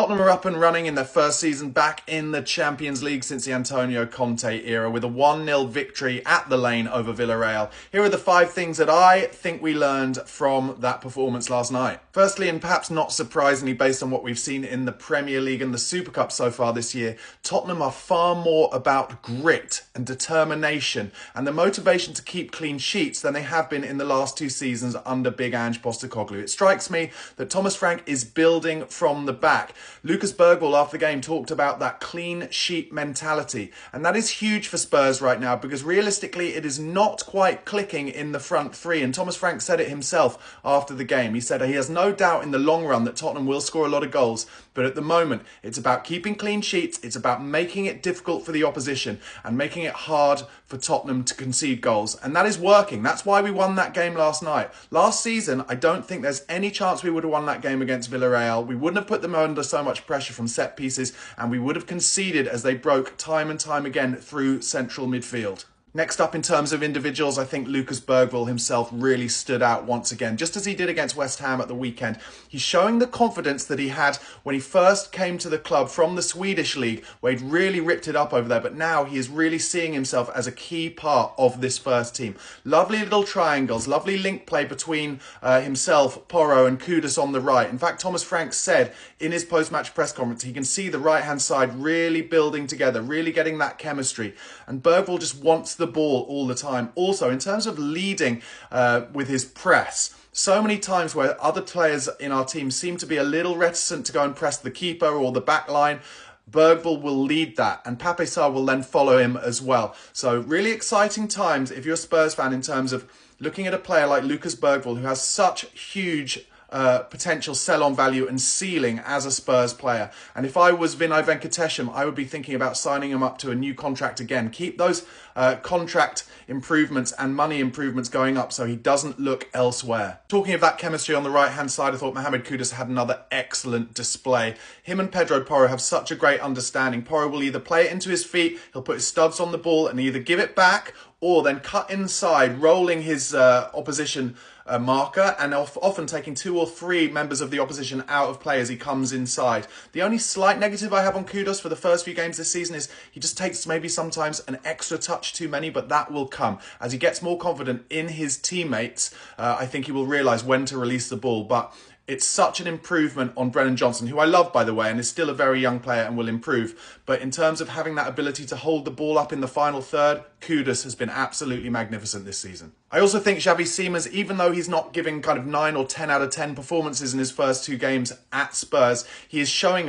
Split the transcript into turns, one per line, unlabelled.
Tottenham are up and running in their first season back in the Champions League since the Antonio Conte era with a 1-0 victory at the Lane over Villarreal. Here are the 5 things that I think we learned from that performance last night. Firstly, and perhaps not surprisingly based on what we've seen in the Premier League and the Super Cup so far this year, Tottenham are far more about grit and determination and the motivation to keep clean sheets than they have been in the last 2 seasons under Big Ange Postecoglou. It strikes me that Thomas Frank is building from the back. Lucas Bergwall after the game talked about that clean sheet mentality, and that is huge for Spurs right now because realistically it is not quite clicking in the front three, and Thomas Frank said it himself after the game. He said he has no doubt in the long run that Tottenham will score a lot of goals, but at the moment it's about keeping clean sheets, it's about making it difficult for the opposition and making it hard for Tottenham to concede goals, and that is working. That's why we won that game last night. Last season, I don't think there's any chance we would have won that game against Villarreal. We wouldn't have put them under so much pressure from set pieces, and we would have conceded as they broke time and time again through central midfield. Next up, in terms of individuals, I think Lucas Bergwall himself really stood out once again, just as he did against West Ham at the weekend. He's showing the confidence that he had when he first came to the club from the Swedish league, where he'd really ripped it up over there, but now he is really seeing himself as a key part of this first team. Lovely little triangles, lovely link play between himself, Porro and Kudus on the right. In fact, Thomas Frank said in his post-match press conference, he can see the right-hand side really building together, really getting that chemistry, and Bergwall just wants the ball all the time. Also, in terms of leading with his press, so many times where other players in our team seem to be a little reticent to go and press the keeper or the back line, Bergwall will lead that, and Pape Sarr will then follow him as well. So really exciting times if you're a Spurs fan in terms of looking at a player like Lucas Bergwall, who has such huge potential sell-on value and ceiling as a Spurs player. And if I was Vinay Venkatesham, I would be thinking about signing him up to a new contract again. Keep those contract improvements and money improvements going up so he doesn't look elsewhere. Talking of that chemistry on the right-hand side, I thought Mohamed Kudus had another excellent display. Him and Pedro Porro have such a great understanding. Porro will either play it into his feet, he'll put his studs on the ball and either give it back or then cut inside, rolling his opposition marker and often taking 2 or 3 members of the opposition out of play as he comes inside. The only slight negative I have on Kudus for the first few games this season is he just takes maybe sometimes an extra touch too many, but that will come. As he gets more confident in his teammates, I think he will realise when to release the ball. But it's such an improvement on Brennan Johnson, who I love, by the way, and is still a very young player and will improve. But in terms of having that ability to hold the ball up in the final third, Kudus has been absolutely magnificent this season. I also think Xavi Simons, even though he's not giving kind of 9 or 10 out of 10 performances in his first 2 games at Spurs, he is showing us